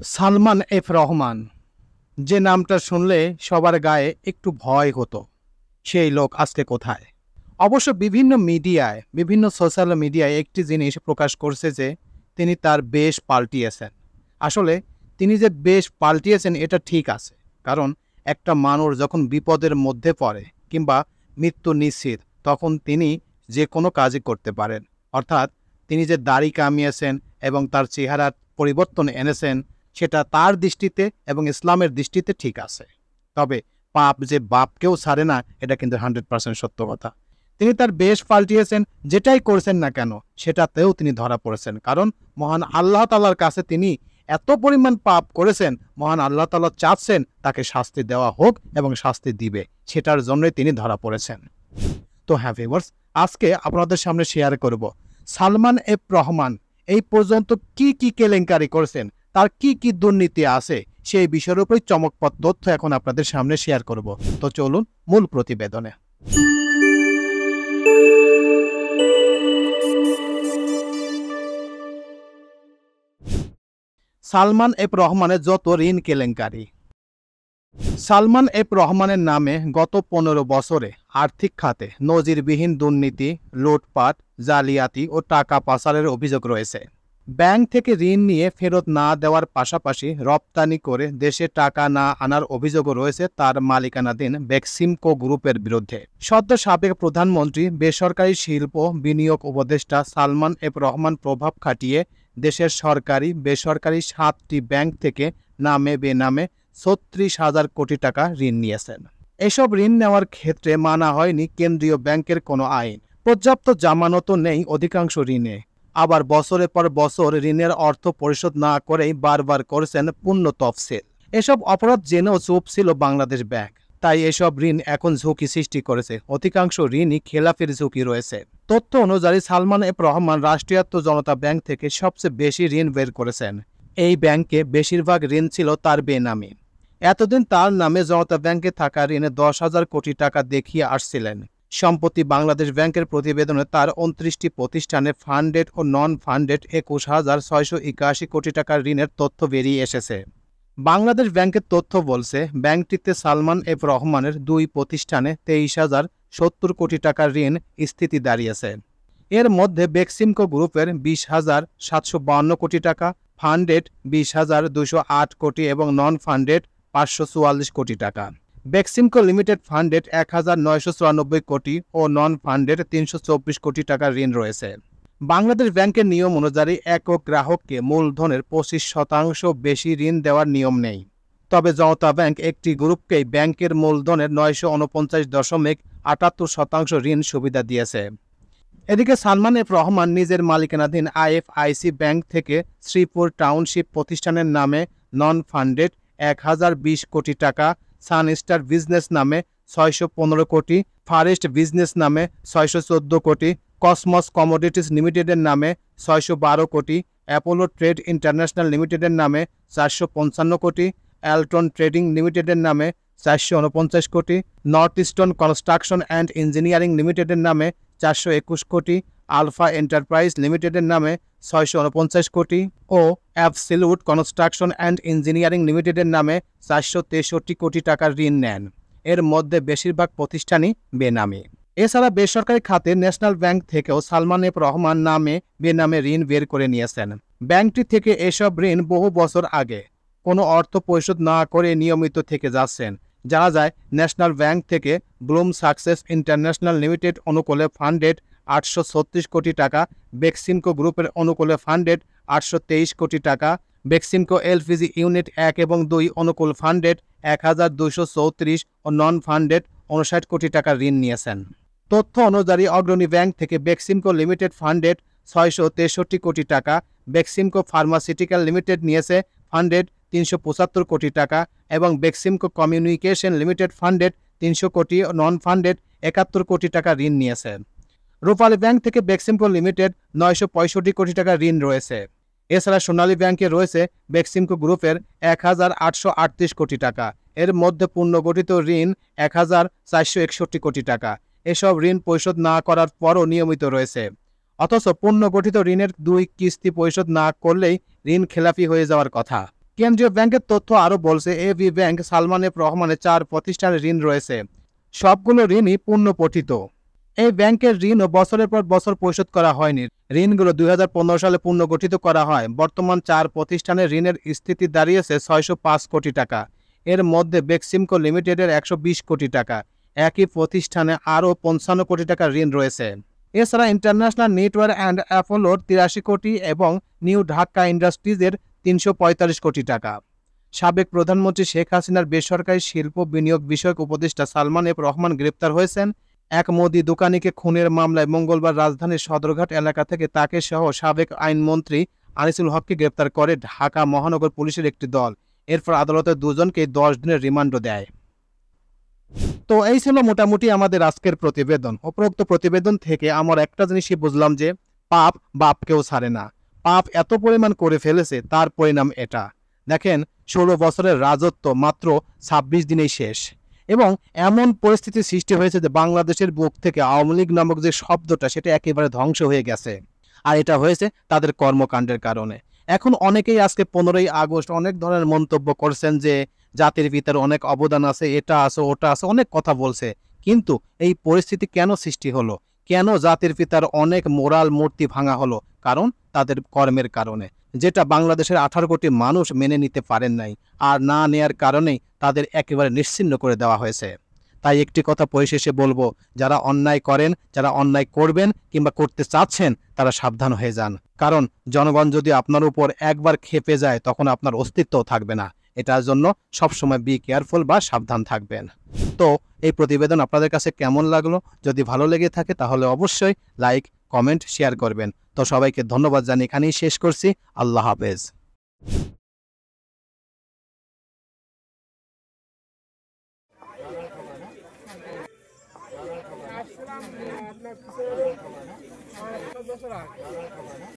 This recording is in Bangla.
সালমান এফ রহমান, যে নামটা শুনলে সবার গায়ে একটু ভয় হতো, সেই লোক আজকে কোথায়? অবশ্য বিভিন্ন মিডিয়ায়, বিভিন্ন সোশ্যাল মিডিয়ায় একটি জিনিস প্রকাশ করছে যে তিনি তার বেশ পাল্টিয়েছেন। আসলে তিনি যে বেশ পাল্টিয়েছেন এটা ঠিক আছে, কারণ একটা মানুষ যখন বিপদের মধ্যে পড়ে কিংবা মৃত্যু নিশ্চিত, তখন তিনি যে কোনো কাজই করতে পারেন। অর্থাৎ তিনি যে দাড়ি কামিয়েছেন এবং তার চেহারার পরিবর্তন এনেছেন, সেটা তার দৃষ্টিতে এবং ইসলামের দৃষ্টিতে ঠিক আছে। তবে পাপ যে বাপকেও ছাড়ে না, এটা কিন্তু 100% সত্য কথা। তিনি তার বেশ পাল্টিয়েছেন, যেটাই করছেন না কেন সেটাতেও তিনি ধরা পড়েছেন, কারণ মহান আল্লাহ তাআলার কাছে তিনি এত পরিমাণ পাপ করেছেন, মহান আল্লাহ তাআলা চাচ্ছেন তাকে শাস্তি দেওয়া হোক এবং শাস্তি দিবে, সেটার জন্যই তিনি ধরা পড়েছেন। তো হ্যাঁ ভিউয়ার্স, আজকে আপনাদের সামনে শেয়ার করব সালমান এফ রহমান এই পর্যন্ত কি কি কেলেঙ্কারি করেছেন, তার কি কি দুর্নীতি আছে, সেই বিষয়ের উপরই চমকপ্রদ তথ্য এখন আপনাদের সামনে শেয়ার করব। তো চলুন মূল প্রতিবেদনে। সালমান এফ রহমানের যত ঋণ কেলেঙ্কারি। সালমান এফ রহমানের নামে গত 15 বছরে আর্থিক খাতে নজিরবিহীন দুর্নীতি, লুটপাট, জালিয়াতি ও টাকা পাচারের অভিযোগ রয়েছে। ব্যাংক থেকে ঋণ নিয়ে ফেরত না দেওয়ার পাশাপাশি রপ্তানি করে দেশে টাকা না আনার অভিযোগও রয়েছে তার মালিকানাধীন বেক্সিমকো গ্রুপের বিরুদ্ধে। সদ্য সাবেক প্রধানমন্ত্রী, বেসরকারি শিল্প বিনিয়োগ উপদেষ্টা সালমান এফ রহমান প্রভাব খাটিয়ে দেশের সরকারি বেসরকারি 7টি ব্যাংক থেকে নামে বেনামে 36,000 কোটি টাকা ঋণ নিয়েছেন। এসব ঋণ নেওয়ার ক্ষেত্রে মানা হয়নি কেন্দ্রীয় ব্যাংকের কোনো আইন, পর্যাপ্ত জামানতও নেই অধিকাংশ ঋণে। আবার বছরের পর বছর ঋণের অর্থ পরিশোধ না করেই বারবার করেছেন পূর্ণ তফসিল। এসব অপরাধ জেনেও চুপ ছিল বাংলাদেশ ব্যাংক, তাই এসব ঋণ এখন ঝুঁকি সৃষ্টি করেছে। অধিকাংশ ঋণই খেলাফির ঝুঁকি রয়েছে। তথ্য অনুযায়ী সালমান এফ রহমান রাষ্ট্রায়ত্ত জনতা ব্যাংক থেকে সবচেয়ে বেশি ঋণ বের করেছেন। এই ব্যাংকে বেশিরভাগ ঋণ ছিল তার বেনামে। এতদিন তার নামে জনতা ব্যাংকে থাকা ঋণে 10,000 কোটি টাকা দেখিয়ে আসছিলেন। সম্প্রতি বাংলাদেশ ব্যাংকের প্রতিবেদনে তার 29টি প্রতিষ্ঠানে ফান্ডেড ও নন ফান্ডেড 21,681 কোটি টাকার ঋণের তথ্য বেরিয়ে এসেছে। বাংলাদেশ ব্যাংকের তথ্য বলছে, ব্যাংকটিতে সালমান এফ রহমানের 2 প্রতিষ্ঠানে 23,070 কোটি টাকার ঋণ স্থিতি দাঁড়িয়েছে। এর মধ্যে বেক্সিমকো গ্রুপের 20,752 কোটি টাকা, ফান্ডেড 20,208 কোটি এবং নন ফান্ডেড 544 কোটি টাকা। বেক্সিমকো লিমিটেড ফান্ডেড 1,994 কোটি ও নন ফান্ডেড 324 কোটি টাকার ঋণ রয়েছে। বাংলাদেশ ব্যাংকের নিয়ম অনুযায়ী একক গ্রাহককে মূলধনের 25% বেশি ঋণ দেওয়ার নিয়ম নেই। তবে জনতা ব্যাংক একটি গ্রুপকেই ব্যাংকের মূলধনের 949.78% ঋণ সুবিধা দিয়েছে। এদিকে সালমান এফ রহমান নিজের মালিকানাধীন আইএফআইসি ব্যাংক থেকে শ্রীপুর টাউনশিপ প্রতিষ্ঠানের নামে নন ফান্ডেড 1,020 কোটি টাকা, সানস্টার বিজনেস নামে 615 কোটি, ফরেস্ট বিজনেস নামে 614 কোটি, কসমস কমোডিটিস লিমিটেডের নামে 612 কোটি, অ্যাপোলো ট্রেড ইন্টারন্যাশনাল লিমিটেডের নামে 455 কোটি, এলটন ট্রেডিং লিমিটেডের নামে 449 কোটি, north eastern construction and engineering লিমিটেডের নামে 421 কোটি, আলফা এন্টারপ্রাইজ লিমিটেডের নামে 649 কোটি ও অ্যাবসলিউট কনস্ট্রাকশন অ্যান্ড ইঞ্জিনিয়ারিং লিমিটেডের নামে 463 কোটি টাকার ঋণ নেন। এর মধ্যে বেশিরভাগ প্রতিষ্ঠানই বেনামী। এছাড়া বেসরকারি খাতে ন্যাশনাল ব্যাংক থেকেও সালমান এফ রহমান নামে বেনামে ঋণ বের করে নিয়েছেন। ব্যাংকটি থেকে এসব ঋণ বহু বছর আগে কোনো অর্থ পরিশোধ না করে নিয়মিত থেকে যাচ্ছেন। জানা যায়, ন্যাশনাল ব্যাংক থেকে ব্লুম সাকসেস ইন্টারন্যাশনাল লিমিটেড অনুকূলে ফান্ডেড 836 কোটি টাকা, বেক্সিমকো গ্রুপের অনুকূলে ফান্ডেড 823 কোটি টাকা, বেক্সিমকো এলপিজি ইউনিট 1 এবং 2 অনুকূল ফান্ডেড 1,234 ও নন ফান্ডেড 59 কোটি টাকা ঋণ নিয়েছেন। তথ্য অনুযায়ী অগ্রণী ব্যাংক থেকে বেক্সিমকো লিমিটেড ফান্ডেড 663 কোটি টাকা, বেক্সিমকো ফার্মাসিউটিক্যাল লিমিটেড নিয়েছে ফান্ডেড 375 কোটি টাকা এবং বেক্সিমকো কমিউনিকেশন লিমিটেড ফান্ডেড 300 কোটি ও নন ফান্ডেড 71 কোটি টাকা ঋণ নিয়েছে। রূপালী ব্যাংক থেকে বেক্সিমকো লিমিটেড 965 কোটি টাকা ঋণ রয়েছে। এছাড়া সোনালী ব্যাংকে রয়েছে বেক্সিমকো গ্রুপের 1,838 কোটি টাকা। এর মধ্যে পুনর্গঠিত ঋণ 1,461 কোটি টাকা। এসব ঋণ পরিশোধ না করার পরও নিয়মিত রয়েছে। অথচ পুনর্গঠিত ঋণের 2 কিস্তি পরিশোধ না করলেই ঋণ খেলাপি হয়ে যাওয়ার কথা। কেন্দ্রীয় ব্যাংকের তথ্য আরও বলছে, এবি ব্যাংক সালমান এফ রহমানের 4 প্রতিষ্ঠানের ঋণ রয়েছে। সবগুলো ঋণই পুনঃপঠিত। এই ব্যাংকের ঋণও বছরের পর বছর পরিশোধ করা হয়নি। ঋণগুলো 2015 সালে পুনর্গঠিত করা হয়। বর্তমান 4 প্রতিষ্ঠানের ঋণের স্থিতি দাঁড়িয়েছে 605 কোটি টাকা। এর মধ্যে বেক্সিমকো লিমিটেডের 120 কোটি টাকা। একই প্রতিষ্ঠানে আরও 55 কোটি টাকার ঋণ রয়েছে। এছাড়া ইন্টারন্যাশনাল নেটওয়ার্ক অ্যান্ড অ্যাপোলোর 83 কোটি এবং নিউ ঢাকা ইন্ডাস্ট্রিজের 345 কোটি টাকা। সাবেক প্রধানমন্ত্রী শেখ হাসিনার বেসরকারি শিল্প বিনিয়োগ বিষয়ক উপদেষ্টা সালমান এফ রহমান গ্রেপ্তার হয়েছেন। এক মুদি দোকানিকে খুনের মামলায় মঙ্গলবার রাজধানীর সদরঘাট এলাকা থেকে তাকে সহ সাবেক আইনমন্ত্রী আনিসুল হককে গ্রেপ্তার করে ঢাকা মহানগর পুলিশের একটি দল। এরপর আদালতে দুজনকে 10 দিনের রিমান্ডও দেয়। তো এই ছিল মোটামুটি আমাদের আজকের প্রতিবেদন। উপরোক্ত প্রতিবেদন থেকে আমরা একটা জিনিসই বুঝলাম যে পাপ বাপকেও ছাড়ে না। পাপ এত পরিমাণ করে ফেলেছে, তার পরিণাম এটা। দেখেন, 16 বছরের রাজত্ব মাত্র 26 দিনেই শেষ, এবং এমন পরিস্থিতি সৃষ্টি হয়েছে যে বাংলাদেশের বুক থেকে আওয়ামী লীগ নামক যে শব্দটা, সেটা একেবারে ধ্বংস হয়ে গেছে। আর এটা হয়েছে তাদের কর্মকাণ্ডের কারণে। এখন অনেকেই আজকে 15ই আগস্ট অনেক ধরনের মন্তব্য করছেন যে জাতির পিতার অনেক অবদান আছে, এটা আছে ওটা আছে, অনেক কথা বলছে। কিন্তু এই পরিস্থিতি কেন সৃষ্টি হলো? কেন জাতির পিতার অনেক মোরাল মূর্তি ভাঙা হলো? কারণ তাদের কর্মের কারণে, যেটা বাংলাদেশের 18 কোটি মানুষ মেনে নিতে পারেন নাই। আর না নেয়ার কারণেই তাদের একেবারে নিশ্চিহ্ন করে দেওয়া হয়েছে। তাই একটি কথা পরিশেষে বলবো, যারা অন্যায় করেন, যারা অন্যায় করবেন কিংবা করতে চাচ্ছেন, তারা সাবধান হয়ে যান। কারণ জনগণ যদি আপনার উপর একবার ক্ষেপে যায়, তখন আপনার অস্তিত্বও থাকবে না। এটার জন্য সবসময় বি কেয়ারফুল বা সাবধান থাকবেন। তো এই প্রতিবেদন আপনাদের কাছে কেমন লাগলো? যদি ভালো লেগে থাকে তাহলে অবশ্যই লাইক, কমেন্ট, শেয়ার করবেন। তো সবাইকে ধন্যবাদ জানিয়ে এখানেই শেষ করছি। আল্লাহ হাফেজ।